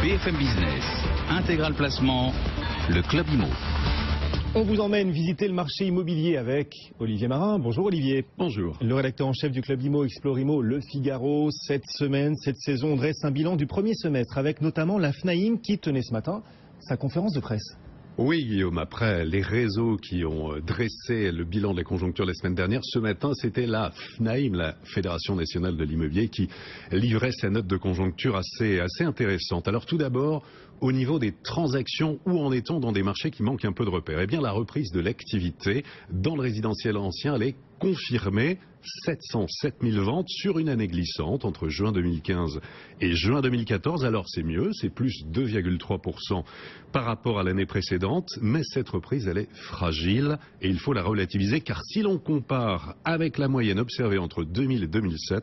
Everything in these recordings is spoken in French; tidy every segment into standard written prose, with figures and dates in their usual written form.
BFM Business, Intégral Placement, le Club Immo. On vous emmène visiter le marché immobilier avec Olivier Marin. Bonjour Olivier. Bonjour. Le rédacteur en chef du Club Immo, Explore Immo, Le Figaro. Cette saison, on dresse un bilan du premier semestre avec notamment la FNAIM qui tenait ce matin sa conférence de presse. Oui Guillaume, après les réseaux qui ont dressé le bilan de la conjoncture la semaine dernière, ce matin c'était la FNAIM, la Fédération Nationale de l'Immobilier, qui livrait sa note de conjoncture assez intéressante. Alors tout d'abord, au niveau des transactions, où en est-on dans des marchés qui manquent un peu de repères? Eh bien la reprise de l'activité dans le résidentiel ancien, elle est confirmée. 707 000 ventes sur une année glissante entre juin 2015 et juin 2014. Alors c'est mieux, c'est plus 2,3% par rapport à l'année précédente, mais cette reprise elle est fragile et il faut la relativiser car si l'on compare avec la moyenne observée entre 2000 et 2007,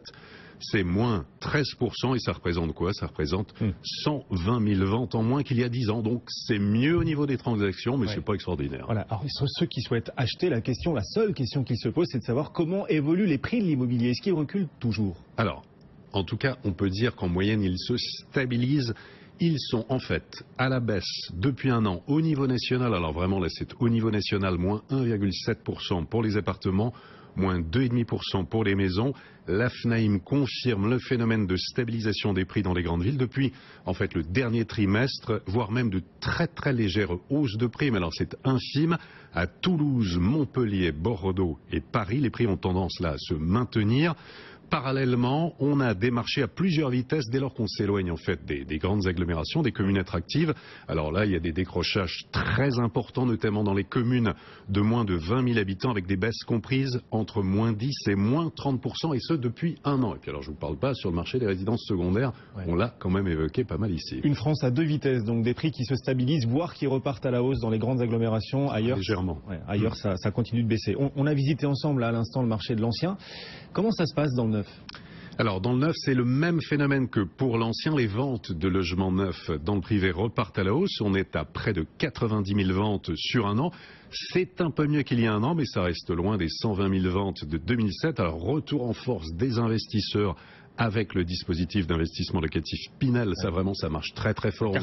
c'est moins 13% et ça représente quoi? Ça représente 120 000 ventes en moins qu'il y a 10 ans. Donc c'est mieux au niveau des transactions, mais c'est pas extraordinaire. Voilà. Alors ceux qui souhaitent acheter, la seule question qui se pose, c'est de savoir comment évoluent les prix de l'immobilier. Est-ce qu'ils reculent toujours? Alors, en tout cas, on peut dire qu'en moyenne, ils se stabilisent. Ils sont en fait à la baisse depuis un an au niveau national. Alors vraiment, là, c'est au niveau national, moins 1,7% pour les appartements, moins 2,5% pour les maisons. La FNAIM confirme le phénomène de stabilisation des prix dans les grandes villes depuis en fait le dernier trimestre, voire même de très légères hausses de prix. Mais alors c'est infime. À Toulouse, Montpellier, Bordeaux et Paris, les prix ont tendance là à se maintenir. Parallèlement, on a des marchés à plusieurs vitesses dès lors qu'on s'éloigne en fait des grandes agglomérations, des communes attractives. Alors là, il y a des décrochages très importants, notamment dans les communes de moins de 20 000 habitants, avec des baisses comprises entre moins 10 et moins 30%, et ce depuis un an. Et puis alors, je ne vous parle pas sur le marché des résidences secondaires, on l'a quand même évoqué pas mal ici. Une France à deux vitesses, donc des prix qui se stabilisent, voire qui repartent à la hausse dans les grandes agglomérations. Ailleurs, légèrement. Ailleurs, ça continue de baisser. On a visité ensemble à l'instant le marché de l'ancien. Comment ça se passe dans le neuf? Alors dans le neuf, c'est le même phénomène que pour l'ancien. Les ventes de logements neufs dans le privé repartent à la hausse. On est à près de 90 000 ventes sur un an. C'est un peu mieux qu'il y a un an, mais ça reste loin des 120 000 ventes de 2007. Alors retour en force des investisseurs avec le dispositif d'investissement locatif Pinel. Ça vraiment, ça marche très fort.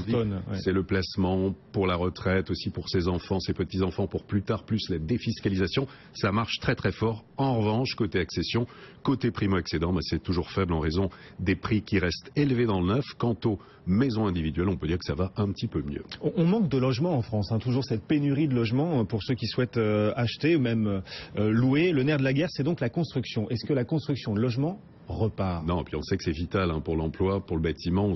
C'est le placement pour la retraite, aussi pour ses enfants, ses petits-enfants, pour plus tard, plus la défiscalisation. Ça marche très fort. En revanche, côté accession, côté primo-accédant, c'est toujours faible en raison des prix qui restent élevés dans le neuf. Quant aux maisons individuelles, on peut dire que ça va un petit peu mieux. On manque de logements en France, toujours cette pénurie de logements pour ceux qui souhaitent acheter ou même louer. Le nerf de la guerre, c'est donc la construction. Est-ce que la construction de logements repart? Non, puis on sait que c'est vital pour l'emploi, pour le bâtiment.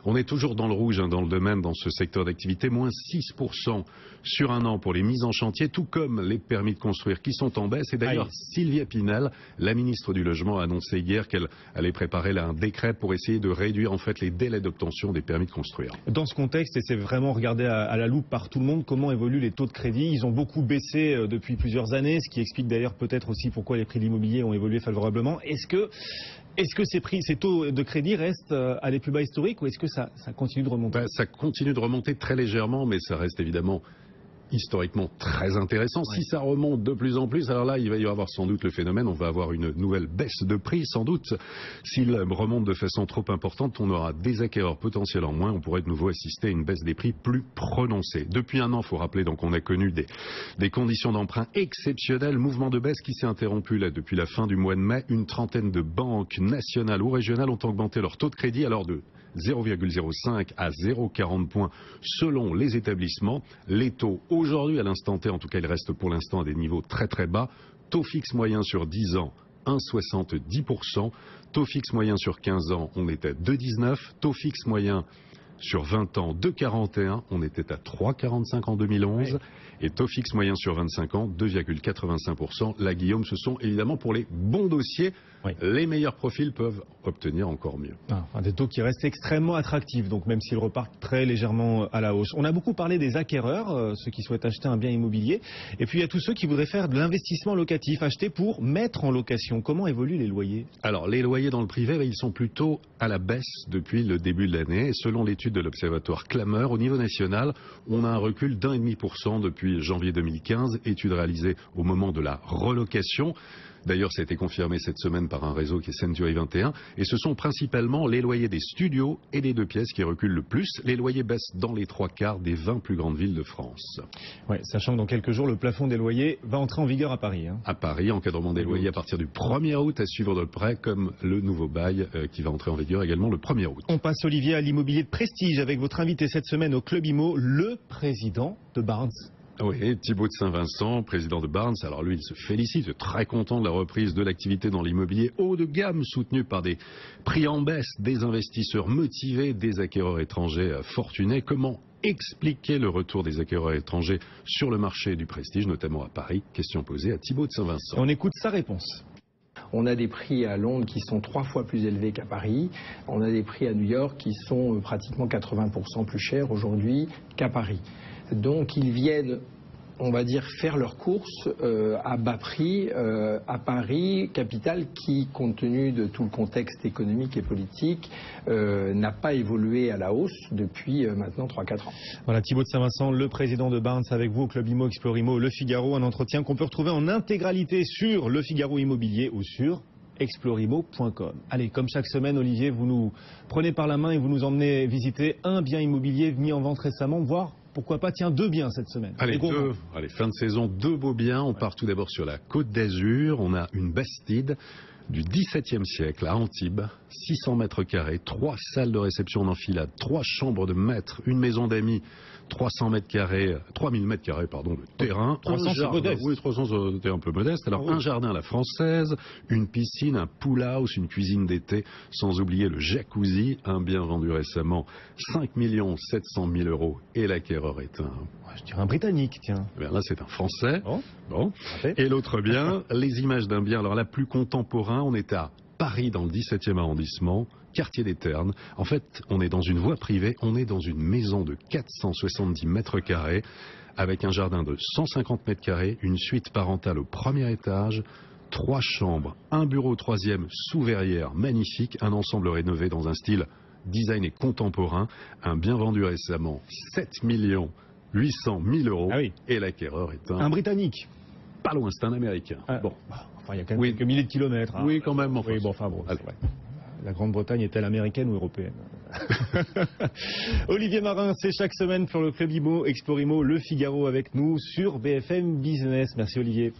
On est toujours dans le rouge dans le domaine, dans ce secteur d'activité, moins 6% sur un an pour les mises en chantier, tout comme les permis de construire qui sont en baisse. Et d'ailleurs, Sylvia Pinel, la ministre du Logement, a annoncé hier qu'elle allait préparer un décret pour essayer de réduire en fait les délais d'obtention des permis de construire. Dans ce contexte, et c'est vraiment regardé à la loupe par tout le monde, comment évoluent les taux de crédit? Ils ont beaucoup baissé depuis plusieurs années, ce qui explique d'ailleurs peut-être aussi pourquoi les prix de l'immobilier ont évolué favorablement. Est-ce que ces taux de crédit restent à des plus bas historiques ou est-ce que ça continue de remonter? Ça continue de remonter très légèrement, mais ça reste évidemment historiquement très intéressant. Si ça remonte de plus en plus, alors là, il va y avoir sans doute le phénomène, on va avoir une nouvelle baisse de prix, sans doute. S'il remonte de façon trop importante, on aura des acquéreurs potentiels en moins, on pourrait de nouveau assister à une baisse des prix plus prononcée. Depuis un an, il faut rappeler, donc on a connu des conditions d'emprunt exceptionnelles, mouvement de baisse qui s'est interrompu là depuis la fin du mois de mai. Une trentaine de banques nationales ou régionales ont augmenté leur taux de crédit, alors de 0,05 à 0,40 points selon les établissements. Les taux aujourd'hui, à l'instant T, en tout cas, ils restent pour l'instant à des niveaux très bas. Taux fixe moyen sur 10 ans, 1,70%. Taux fixe moyen sur 15 ans, on était à 2,19. Taux fixe moyen sur 20 ans, 2,41. On était à 3,45 en 2011. Et taux fixe moyen sur 25 ans, 2,85%. Là, Guillaume, ce sont évidemment pour les bons dossiers. Les meilleurs profils peuvent obtenir encore mieux. Des taux qui restent extrêmement attractifs, donc même s'ils repartent très légèrement à la hausse. On a beaucoup parlé des acquéreurs, ceux qui souhaitent acheter un bien immobilier. Et puis il y a tous ceux qui voudraient faire de l'investissement locatif, acheter pour mettre en location. Comment évoluent les loyers? Alors les loyers dans le privé, ils sont plutôt à la baisse depuis le début de l'année. Et selon l'étude de l'Observatoire Clameur, au niveau national, on a un recul d'1,5% depuis janvier 2015, étude réalisée au moment de la relocation. D'ailleurs, ça a été confirmé cette semaine par un réseau qui est Century 21. Et ce sont principalement les loyers des studios et des 2 pièces qui reculent le plus. Les loyers baissent dans les 3/4 des 20 plus grandes villes de France. Ouais, sachant que dans quelques jours, le plafond des loyers va entrer en vigueur à Paris. À Paris, encadrement des loyers à partir du 1er août, à suivre de près, comme le nouveau bail qui va entrer en vigueur également le 1er août. On passe, Olivier, à l'immobilier de prestige avec votre invité cette semaine au Club Imo, le président de Barnes. Oui, Thibaut de Saint-Vincent, président de Barnes. Alors lui, il se félicite, très content de la reprise de l'activité dans l'immobilier haut de gamme, soutenu par des prix en baisse, des investisseurs motivés, des acquéreurs étrangers fortunés. Comment expliquer le retour des acquéreurs étrangers sur le marché du prestige, notamment à Paris? Question posée à Thibaut de Saint-Vincent. On écoute sa réponse. On a des prix à Londres qui sont 3 fois plus élevés qu'à Paris. On a des prix à New York qui sont pratiquement 80% plus chers aujourd'hui qu'à Paris. Donc ils viennent, on va dire, faire leurs courses à bas prix à Paris, capitale qui, compte tenu de tout le contexte économique et politique, n'a pas évolué à la hausse depuis maintenant 3-4 ans. Voilà, Thibaut de Saint-Vincent, le président de Barnes, avec vous au Club Imo, Explore Imo, Le Figaro, un entretien qu'on peut retrouver en intégralité sur Le Figaro Immobilier ou sur explorimo.com. Allez, comme chaque semaine, Olivier, vous nous prenez par la main et vous nous emmenez visiter un bien immobilier mis en vente récemment, voire pourquoi pas, 2 biens cette semaine. Allez, fin de saison, 2 beaux biens. On part tout d'abord sur la Côte d'Azur. On a une Bastide du XVIIe siècle à Antibes, 600 mètres carrés, 3 salles de réception en enfilade, 3 chambres de maître, une maison d'amis, 300 mètres carrés, 3000 mètres carrés, pardon, de terrain. 300, c'est modeste. Oui, 300, c'était un peu modeste. Alors, un jardin à la française, une piscine, un pool house, une cuisine d'été, sans oublier le jacuzzi, un bien vendu récemment, 5 700 000 € et l'acquéreur est je dirais un Britannique, tiens. Eh bien là, c'est un Français. Bon. Et l'autre bien, les images d'un bien, alors là, plus contemporain, on est à Paris, dans le 17e arrondissement, quartier des Ternes. En fait, on est dans une voie privée, on est dans une maison de 470 mètres carrés, avec un jardin de 150 mètres carrés, une suite parentale au premier étage, 3 chambres, un bureau au 3e sous verrière, magnifique, un ensemble rénové dans un style design et contemporain, un bien vendu récemment, 7 800 000 €. Ah oui. Et l'acquéreur est un Britannique. Pas loin, c'est un Américain. Il y a quand même quelques milliers de kilomètres. Oui, quand même. C'est vrai. La Grande-Bretagne est-elle américaine ou européenne? Olivier Marin, c'est chaque semaine sur le Club Imo, Explore Imo, Le Figaro avec nous sur BFM Business. Merci Olivier.